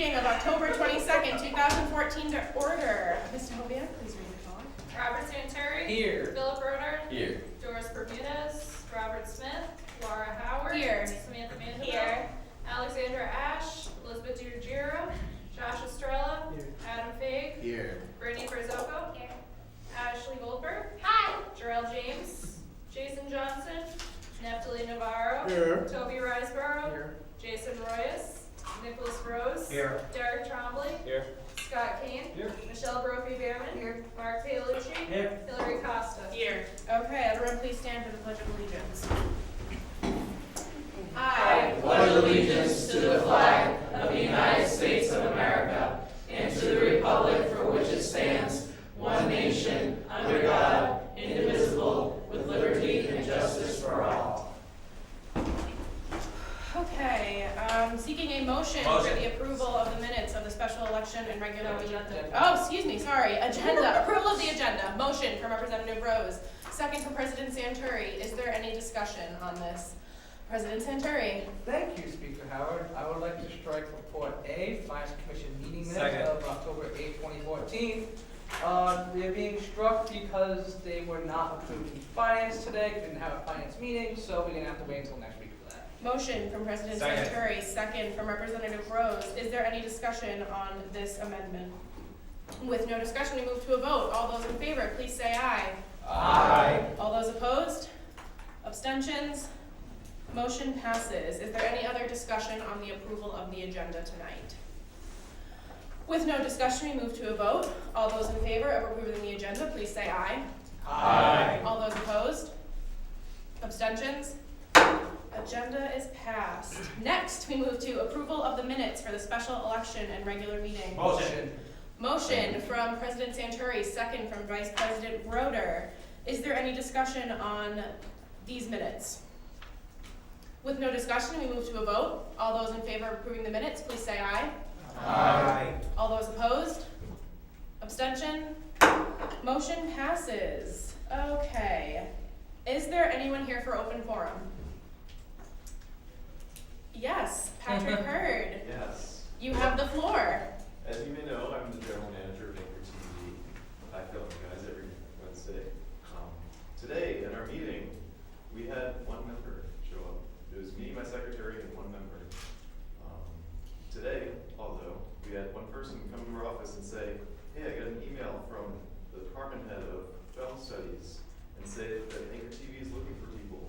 meeting of October 22nd, 2014 to order. Mr. Hovia, please read the call. Robert Santeri. Here. Philip Roder. Here. Doris Bermudez. Robert Smith. Laura Howard. Here. Samantha Mandeville. Here. Alexandra Ash. Elizabeth DiRuggiero. Josh Estrella. Here. Adam Faig. Here. Brittany Frizzoco. Here. Ashley Goldberg. Hi. Jarrell James. Jason Johnson. Neftali Navarro. Here. Toby Riseborough. Here. Jason Royas. Nicholas Rose. Here. Derek Trombley. Here. Scott Kane. Here. Michelle Brophy-Behrman. Here. Mark Paolucci. Here. Hillary Costa. Here. Okay, everyone please stand for the Pledge of Allegiance. I pledge allegiance to the flag of the United States of America and to the republic for which it stands, one nation, under God, indivisible, with liberty and justice for all. Okay, seeking a motion for the approval of the minutes of the special election and regular meeting. Oh, excuse me, sorry. Agenda, approval of the agenda. Motion from Representative Rose. Second from President Santuri. Is there any discussion on this? President Santuri. Thank you, Speaker Howard. I would like to strike Report A, Finance Commission meeting minutes Second. of October 8, 2014. They're being struck because they were not approved in Finance today. Didn't have a Finance meeting, so we're going to have to wait until next week for that. Motion from President Second. Santuri. Second from Representative Rose. Is there any discussion on this amendment? With no discussion, we move to a vote. All those in favor, please say aye. Aye. All those opposed? Abstentions? Motion passes. Is there any other discussion on the approval of the agenda tonight? With no discussion, we move to a vote. All those in favor of approving the agenda, please say aye. Aye. All those opposed? Abstentions? Agenda is passed. Next, we move to approval of the minutes for the special election and regular meeting. Motion. Motion from President Santuri, second from Vice President Roeder. Is there any discussion on these minutes? With no discussion, we move to a vote. All those in favor of approving the minutes, please say aye. Aye. All those opposed? Abstention? Motion passes. Okay. Is there anyone here for open forum? Yes, Patrick Hurd. Yes. You have the floor. As you may know, I'm the general manager of Anchor TV. I film you guys every Wednesday. Today, at our meeting, we had one member show up. It was me, my secretary, and one member. Today, although, we had one person come to our office and say, hey, I got an email from the department head of film studies and say that Anchor TV is looking for people.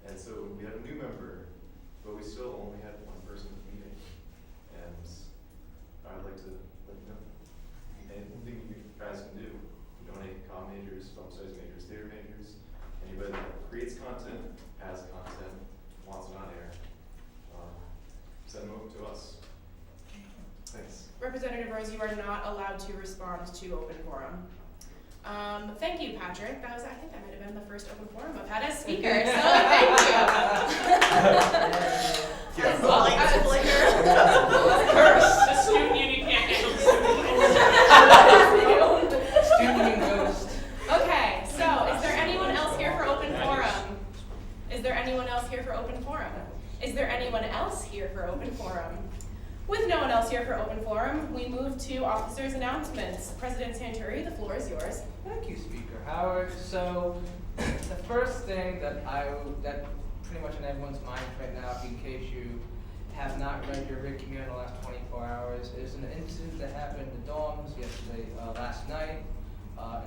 And so we had a new member, but we still only had one person at the meeting. And I'd like to let you know, anything you guys can do, donate comm majors, film studies majors, theater majors, anybody that creates content, has content, wants it on air, send them over to us. Thanks. Representative Rose, you are not allowed to respond to open forum. Thank you, Patrick. I think that might have been the first open forum I've had as speaker, so thank you. The student union can't handle the Student Union Ghost. Okay, so is there anyone else here for open forum? Is there anyone else here for open forum? Is there anyone else here for open forum? With no one else here for open forum, we move to officers' announcements. President Santuri, the floor is yours. Thank you, Speaker Howard. So, the first thing that pretty much in everyone's mind right now, in case you have not read your Rick in the last 24 hours, is an incident that happened in the dorms yesterday, last night,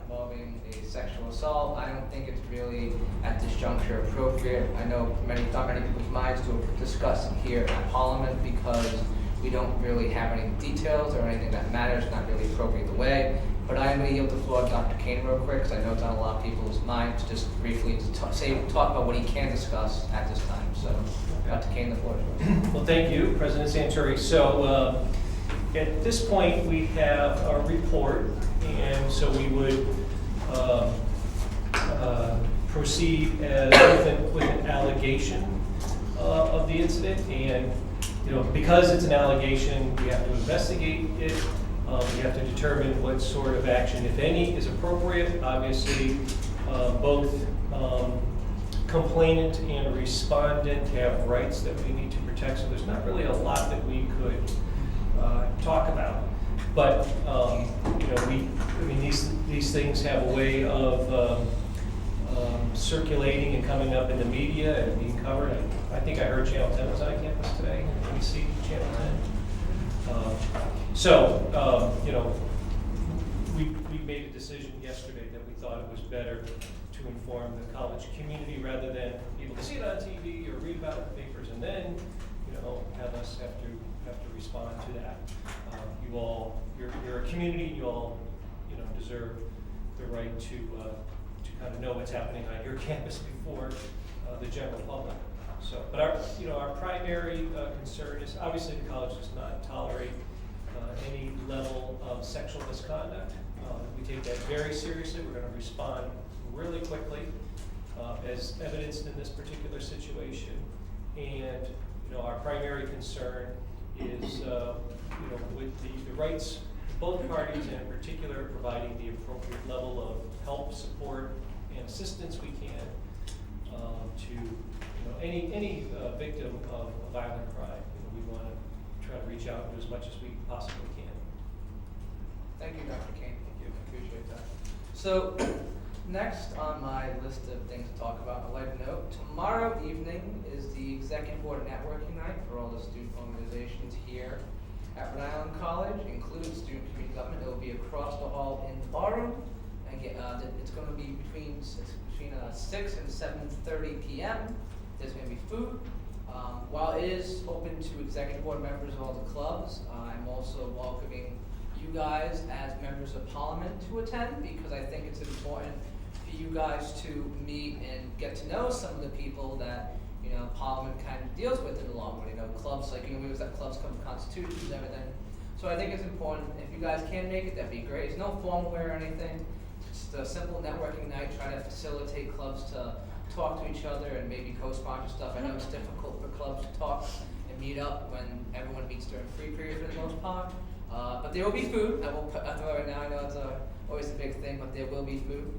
involving a sexual assault. I don't think it's really at this juncture appropriate. I know not many people's minds to discuss it here in Parliament because we don't really have any details or anything that matters, not really appropriate the way. But I'm going to yield the floor to Dr. Kane real quick, because I know it's on a lot of people's minds, just briefly to talk about what he can discuss at this time. So, Dr. Kane, the floor is yours. Well, thank you, President Santuri. So, at this point, we have a report, and so we would proceed with an allegation of the incident, and because it's an allegation, we have to investigate it. We have to determine what sort of action, if any, is appropriate. Obviously, both complainant and respondent have rights that we need to protect, so there's not really a lot that we could But, you know, these things have a way of circulating and coming up in the media and being covered. I think I heard Channel 10 was on campus today, NBC Channel 10. You know, we made a decision yesterday that we thought it was better to inform the college community rather than people to see it on TV or read about it in papers and then, you know, have us have to respond to that. You all, you're a community. You all, you know, deserve the right to kind of know what's happening on your campus before the general public. So, but our primary concern is obviously the college does not tolerate any level of sexual misconduct. We take that very seriously. We're going to respond really quickly, as evidenced in this particular situation. And you know, our primary concern is you know, with the rights of both parties, and in particular providing the appropriate level of help, support, and assistance we can to, you know, any victim of a violent crime. You know, we want to try to reach out and do as much as we possibly can. Thank you, Dr. King. Thank you. I appreciate that. So, next on my list of things to talk about, I'd like to note, tomorrow evening is the Executive Board Networking Night for all the student organizations here at Rhode Island College, including Student Community Government. It will be across the hall in the ballroom. And it's going to be between 6 and 7:30 p.m. There's going to be food. While it is open to executive board members of all the clubs, I'm also welcoming you guys as members of parliament to attend, because I think it's important for you guys to meet and get to know some of the people that, you know, parliament kind of deals with in the long run. You know, clubs, like, you know, we always have clubs come with constitutions and everything. So I think it's important, if you guys can make it, that'd be great. It's no formal wear or anything. Just a simple networking night, try to facilitate clubs to talk to each other and maybe co-sponsor stuff. I know it's difficult for clubs to talk and meet up when everyone meets during free period for the most part. But there will be food. I will put out there right now. I know it's always a big thing, but there will be food.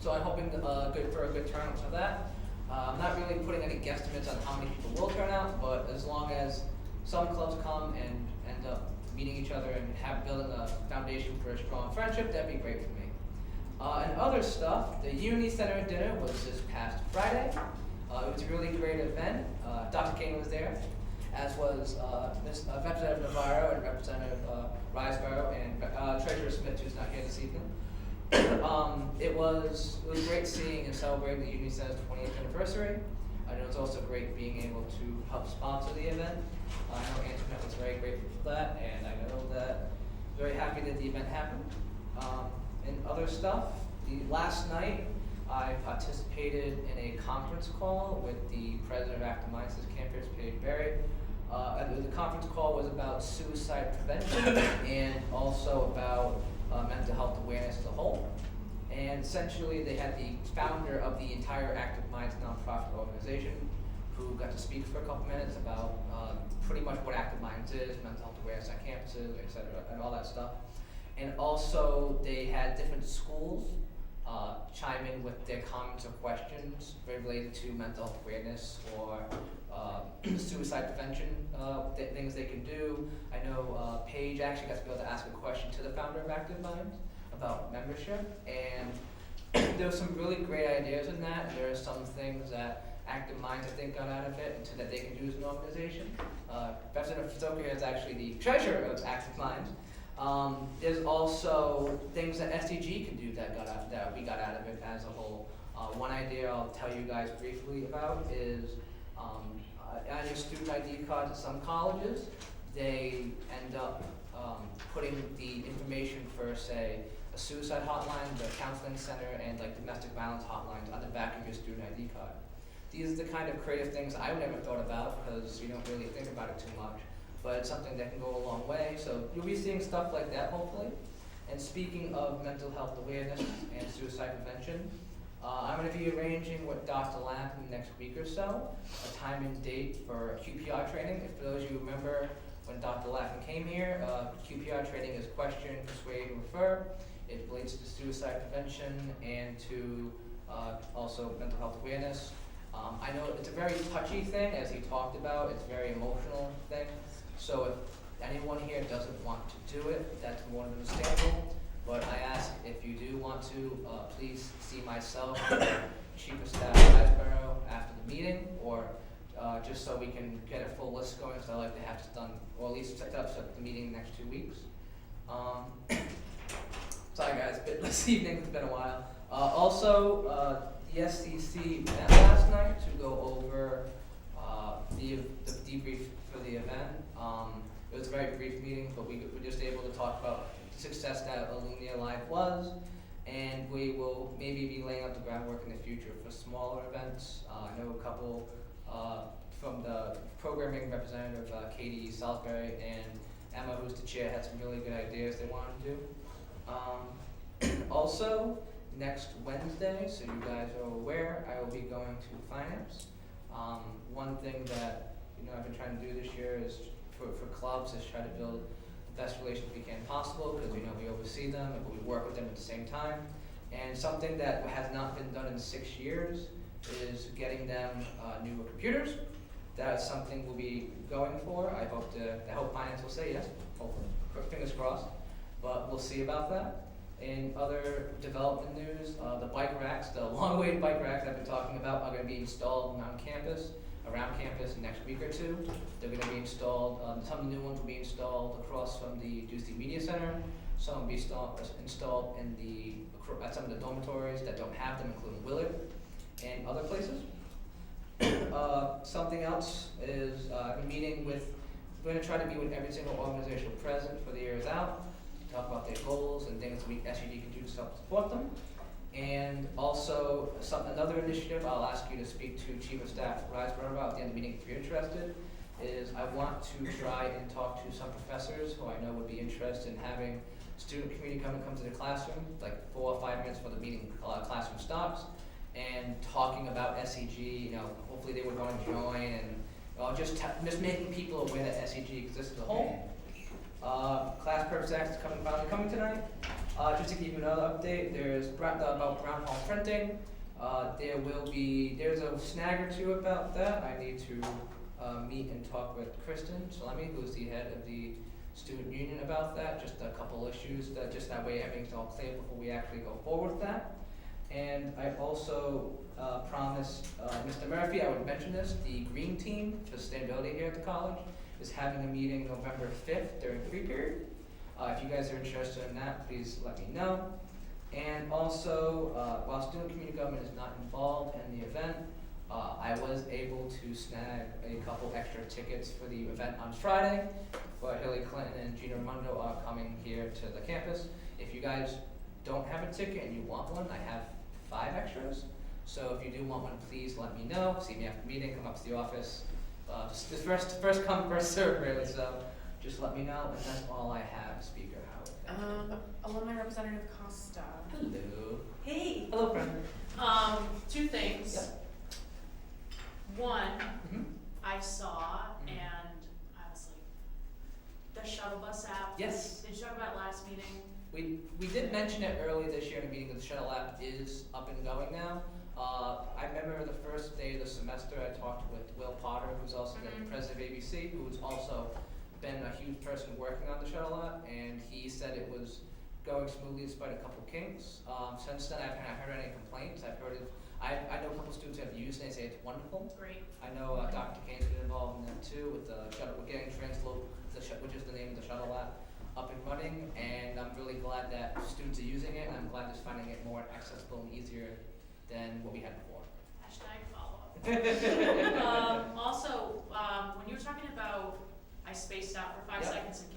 So I'm hoping for a good turnout for that. I'm not really putting any guesstimates on how many people will turn out, but as long as some clubs come and end up meeting each other and building a foundation for a strong friendship, that'd be great for me. And other stuff, the Unity Center dinner was this past Friday. It was a really great event. Dr. Kane was there, as was Representative Navarro and Representative Riseborough and Treasurer Smith, who's not here this evening. It was great seeing and celebrating the Unity Center's 20th anniversary. And it was also great being able to help sponsor the event. I know Antoinette was very grateful for that, and I know that very happy that the event happened. And other stuff, last night I participated in a conference call with the president of Active Minds, campus, Paige Berry. The conference call was about suicide prevention and also about mental health awareness as a whole. And essentially they had the founder of the entire Active Minds nonprofit organization who got to speak for a couple minutes about pretty much what Active Minds is, mental health awareness on campuses, et cetera, and all that stuff. And also they had different schools chime in with their comments or questions related to mental health awareness or suicide prevention, things they can do. I know Paige actually got to be able to ask a question to the founder of Active Minds about membership, and there were some really great ideas in that. There are some things that Active Minds, I think, got out of it and so that they can do as an organization. Representative Stoker is actually the treasurer of Active Minds. There's also things that SDG can do that we got out of it as a whole. One idea I'll tell you guys briefly about is on your student ID cards at some colleges, they end up putting the information for, say, a suicide hotline, the counseling center, and like domestic violence hotlines on the back of your student ID card. These are the kind of creative things I've never thought about because you don't really think about it too much. But it's something that can go a long way. So you'll be seeing stuff like that, hopefully. And speaking of mental health awareness and suicide prevention, I'm going to be arranging with Dr. Lampin next week or so, a time and date for QPR training. If for those of you who remember when Dr. Lampin came here, QPR training is question, persuade, and refer. It relates to suicide prevention and to also mental health awareness. I know it's a very touchy thing, as he talked about. It's a very emotional thing. So I anyone here doesn't want to do it, that's more than understandable. But I ask if you do want to, please see myself, or Chief of Staff Riseborough after the meeting, or just so we can get a full list going, so I like to have this done, or at least set up the meeting in the next 2 weeks. Sorry guys, this evening, it's been a while. Also, the SCC met last night to go over the debrief for the event. It was a very brief meeting, but we were just able to talk about the success that Alumnia Live was, and we will maybe be laying out the groundwork in the future for smaller events. I know a couple from the programming representative, Katie Salisbury, and Emma, who's the chair, had some really good ideas they wanted to do. Also, next Wednesday, so you guys are aware, I will be going to finance. One thing that I've been trying to do this year is for clubs is try to build the best relations we can possible, because we oversee them and we work with them at the same time. And something that has not been done in 6 years is getting them newer computers. That's something we'll be going for. I hope finance will say yes, hopefully, fingers crossed, but we'll see about that. In other development news, the bike racks, the long-awaited bike racks I've been talking about, are going to be installed around campus next week or two. They're going to be installed, some of the new ones will be installed across from the Ducey Media Center. Some will be installed at some of the dormitories that don't have them, including Willard and other places. Something else is I've been meeting with, we're going to try to meet with every single organizational president for the years out, talk about their goals and things SUD can do to help support them. And also, another initiative I'll ask you to speak to Chief of Staff Riseborough about at the end of the meeting if you're interested, is I want to try and talk to some professors who I know would be interested in having student community come to the classroom, like 4 or 5 minutes before the meeting classroom stops, and talking about SEG. Hopefully they would want to join, and just making people aware that SEG exists as a whole. Class Purpose Act is finally coming tonight. Just to give you another update, there's about Brown Hall printing. There's a snag or two about that. I need to meet and talk with Kristen Salemi, who's the head of the student union, about that. Just a couple issues, just that way everything's all clear before we actually go forward with that. And I also promised Mr. Murphy I would mention this. The Green Team for Sustainability here at the college is having a meeting November 5th during free period. If you guys are interested in that, please let me know. And also, while Student Community Government is not involved in the event, I was able to snag a couple extra tickets for the event on Friday, where Hillary Clinton and Gina Raimondo are coming here to the campus. If you guys don't have a ticket and you want one, I have 5 extras. So if you do want one, please let me know. See me after the meeting, come up to the office. Just first come, first serve, really. So just let me know, and that's all I have, Speaker Howard. Alumni Representative Costa. Hello. Hey. Hello, friend. 2 things. Yep. One, Mm-hmm. I saw, and I was like, the shuttle bus app. Yes. Did you talk about it last meeting? We did mention it early this year in a meeting that the shuttle app is up and going now. I remember the first day of the semester I talked with Will Potter, who's also the president of ABC, who's also been a huge person working on the shuttle app, and he said it was going smoothly despite a couple kinks. Since then, I haven't heard any complaints. I know a couple students have used it and they say it's wonderful. Great. I know Dr. Kane's been involved in that too with the shuttle. We're getting Translope, which is the name of the shuttle app, up and running, and I'm really glad that students are using it, and I'm glad just finding it more accessible and easier than what we had before. #follow-up. Also, when you were talking about, I spaced out for 5 Yep. seconds in